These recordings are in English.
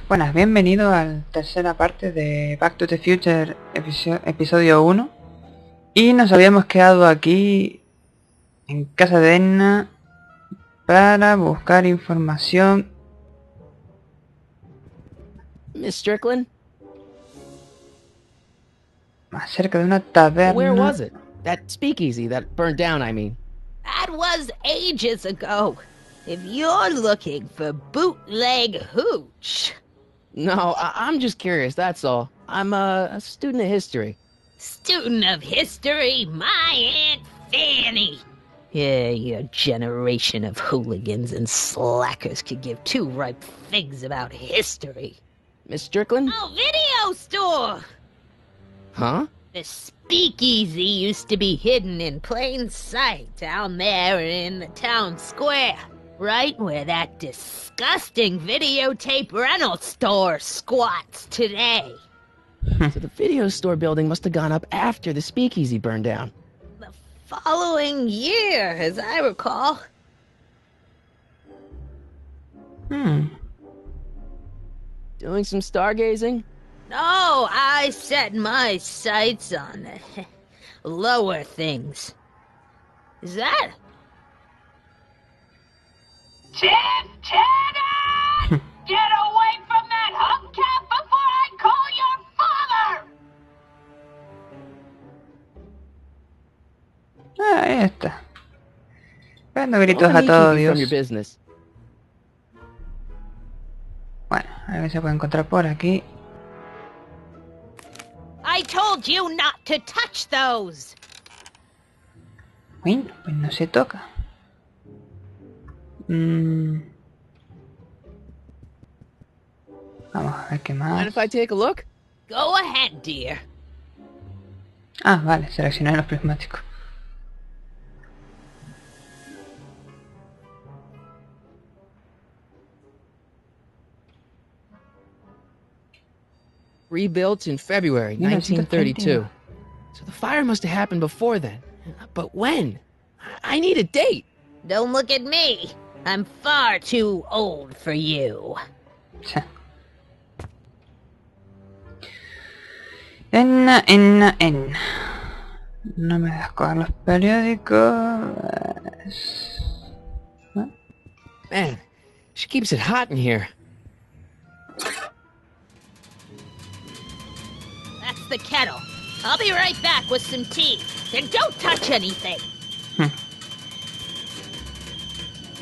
Buenas, bienvenido al tercera parte de Back to the Future episodio 1. Y nos habíamos quedado aquí en casa de Edna para buscar información. Miss Strickland? Acerca de una taberna. Where was it? That speakeasy that burned down, I mean. That was ages ago. If you're looking for bootleg hooch. No, I'm just curious, that's all. I'm a student of history. Student of history, my Aunt Fanny. Yeah, your generation of hooligans and slackers could give two ripe figs about history. Miss Strickland? Oh, video store! Huh? The speakeasy used to be hidden in plain sight down there in the town square. Right where that disgusting videotape rental store squats today. So the video store building must have gone up after the speakeasy burned down. The following year, as I recall. Doing some stargazing? No, I set my sights on the lower things. Is that... Lieutenant! Get away from that hubcap before I call your father! Ahí está. Dando gritos Don't a let me todo keep you from Dios. your business. Bueno, a ver si se puede encontrar por aquí. I told you not to touch those! Bueno, pues no se toca. Vamos a ver qué Mind más. if I take a look? Go ahead, dear. Ah, vale, seleccionar los prismáticos. Rebuilt in February 1932. So the fire must have happened before then. But when? I need a date. Don't look at me. I'm far too old for you. Enna. No me das con los periódicos. Man, she keeps it hot in here. That's the kettle. I'll be right back with some tea. And don't touch anything.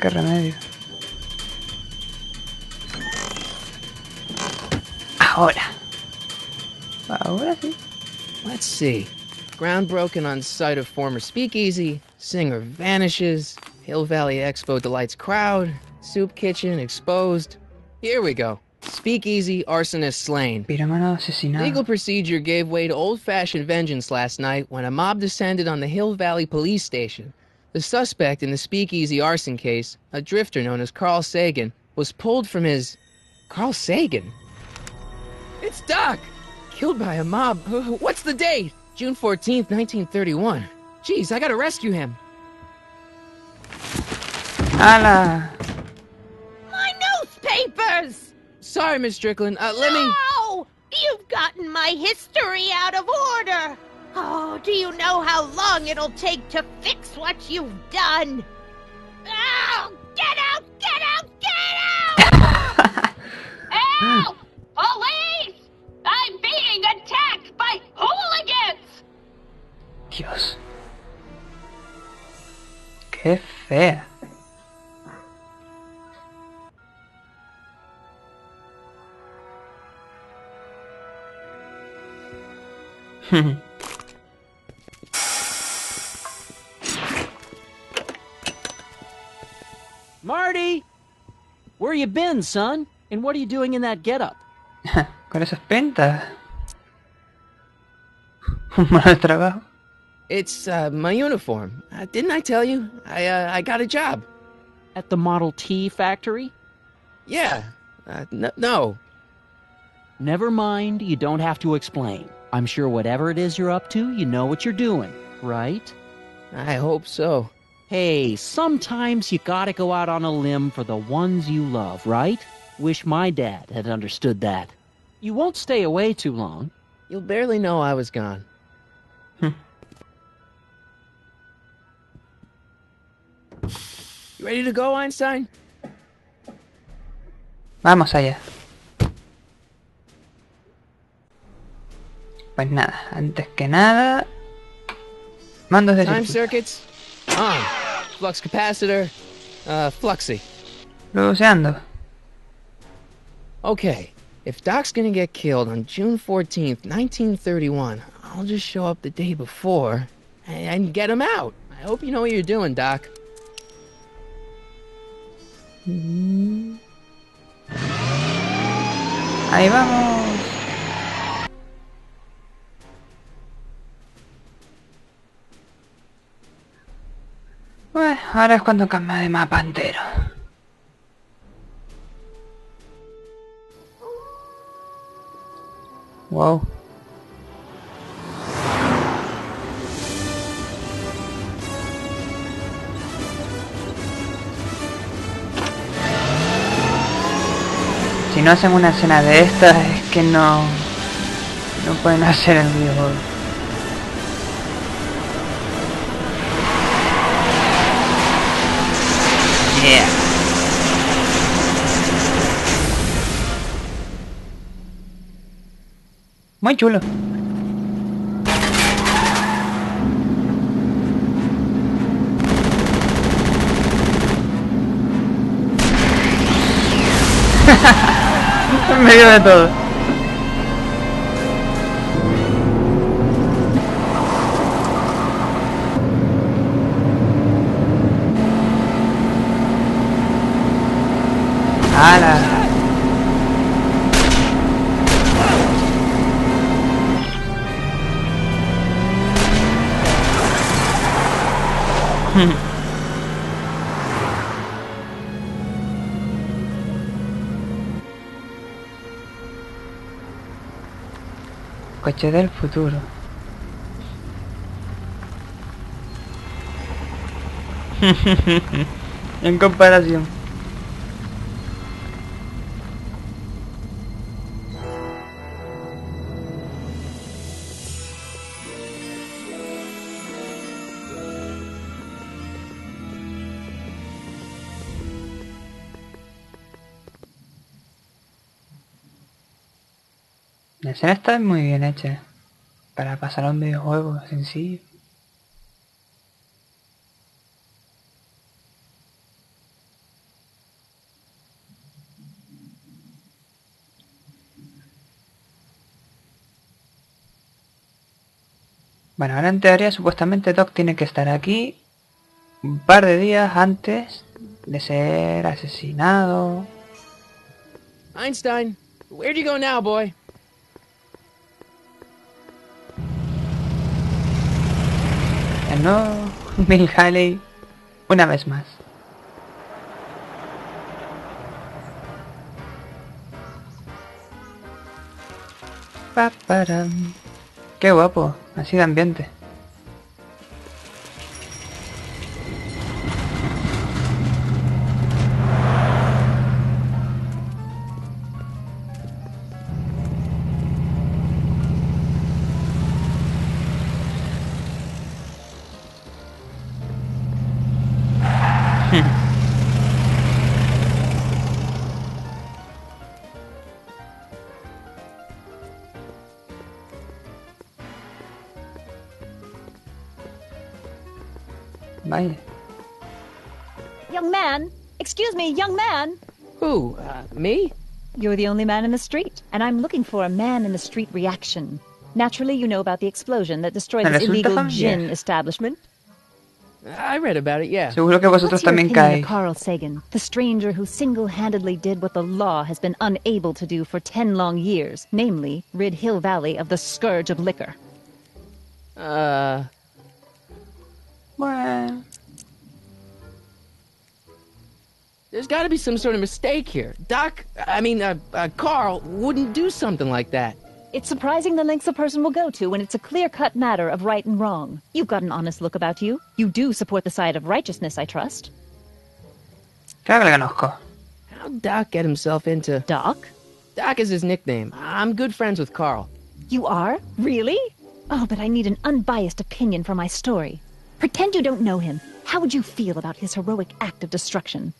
Qué remedio. Ahora sí. Let's see. Ground broken on site of former speakeasy. Singer vanishes. Hill Valley Expo delights crowd. Soup kitchen exposed. Here we go. Speakeasy arsonist slain. Pirómano asesinado. Legal procedure gave way to old-fashioned vengeance last night when a mob descended on the Hill Valley police station. The suspect in the speakeasy arson case, a drifter known as Carl Sagan, was pulled from his... Carl Sagan? It's Doc! Killed by a mob. What's the date? June 14th, 1931. Jeez, I gotta rescue him. ¡Hala! My newspapers! Sorry, Miss Strickland. Let me... No! You've gotten my history out of order! Oh, do you know how long it'll take to fix what you've done? Oh, get out! Get out! Get out! Help! Police! I'm being attacked by hooligans! Dios. Qué fea. Marty! Where you been, son? And what are you doing in that getup? Con esas pintas. Un mal trabajo. It's, my uniform. Didn't I tell you? I got a job. At the Model T factory? Yeah. No. Never mind, you don't have to explain. I'm sure whatever it is you're up to, you know what you're doing, right? I hope so. Hey, sometimes you gotta go out on a limb for the ones you love, right? Wish my dad had understood that. You won't stay away too long. You'll barely know I was gone. You ready to go, Einstein? Vamos allá. Pues nada, antes que nada... Mandos de Time circuito. circuits? On. Flux capacitor? Fluxy. Luceando. Okay, if Doc's gonna get killed on June 14th, 1931, I'll just show up the day before and get him out. I hope you know what you're doing, Doc. Ahí vamos. Pues ahora es cuando cambia de mapa entero. Wow. Si no hacen una escena de estas es que no pueden hacer el videojuego. Yeah. Muy chulo. En medio de todo. ¡Hala! Coche del futuro. En comparación. La escena está muy bien hecha para pasar a un videojuego sencillo. Bueno, ahora en teoría supuestamente Doc tiene que estar aquí un par de días antes de ser asesinado. Einstein, where'd you go now, boy? No, Bill Haley, una vez más. Paparam. Qué guapo, así de ambiente. Vaya. Young man! Excuse me, young man! Who, me? You're the only man in the street, and I'm looking for a man-in-the-street reaction. Naturally, you know about the explosion that destroyed Me this resulta illegal familiar. gin establishment. I read about it, yeah. Seguro que vosotros What's your también opinion caéis. of Carl Sagan, the stranger who single-handedly did what the law has been unable to do for 10 long years, namely, rid Hill Valley of the scourge of liquor? Bueno. There's gotta be some sort of mistake here. Carl wouldn't do something like that. It's surprising the lengths a person will go to when it's a clear-cut matter of right and wrong. You've got an honest look about you. You do support the side of righteousness, I trust. Claro que le conozco. How How'd Doc get himself into... Doc? Doc is his nickname. I'm good friends with Carl. You are? Really? Oh, but I need an unbiased opinion for my story. Pretend you don't know him. How would you feel about his heroic act of destruction?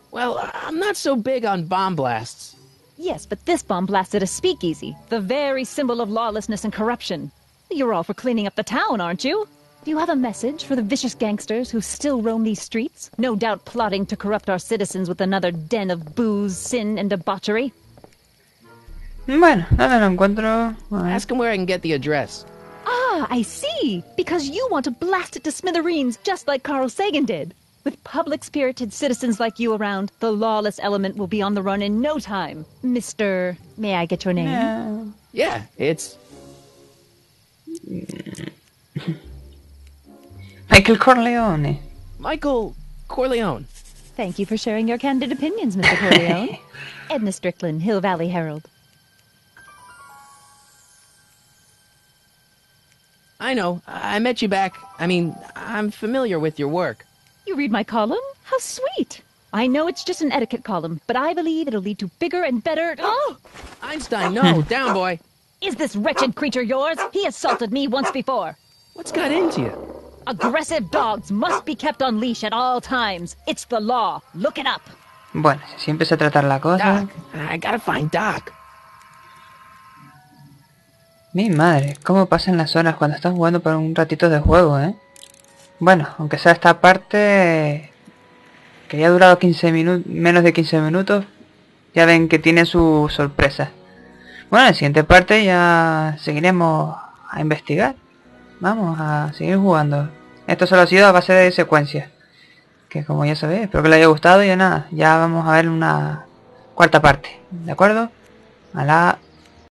Well, I'm not so big on bomb blasts. Yes, but this bomb blasted a speakeasy, the very symbol of lawlessness and corruption. You're all for cleaning up the town, aren't you? Do you have a message for the vicious gangsters who still roam these streets? No doubt plotting to corrupt our citizens with another den of booze, sin, and debauchery. Bueno, ¿dónde lo encuentro? A ver. Ask him where I can get the address. Ah, I see. Because you want to blast it to smithereens just like Carl Sagan did. With public-spirited citizens like you around, the lawless element will be on the run in no time. Mr. May I get your name? Yeah, it's... Michael Corleone. Michael Corleone. Thank you for sharing your candid opinions, Mr. Corleone. Edna Strickland, Hill Valley Herald. I know. I met you back. I'm familiar with your work. You read my column? How sweet! I know it's just an etiquette column, but I believe it'll lead to bigger and better... Oh! Einstein, no. Down, boy. Is this wretched creature yours? He assaulted me once before. What's got into you? Aggressive dogs must be kept on leash at all times. It's the law. Look it up. Bueno, si así empieza a tratar la cosa... Doc. I gotta find Doc. Mi madre, cómo pasan las horas cuando estás jugando por un ratito de juego, ¿eh? Bueno, aunque sea esta parte... que ya ha durado 15 minutos, menos de 15 minutos, ya ven que tiene su sorpresa. Bueno, en la siguiente parte ya seguiremos a investigar. Vamos a seguir jugando. Esto solo ha sido a base de secuencias. Que como ya sabéis, espero que les haya gustado y ya nada. Ya vamos a ver una cuarta parte. ¿De acuerdo? A la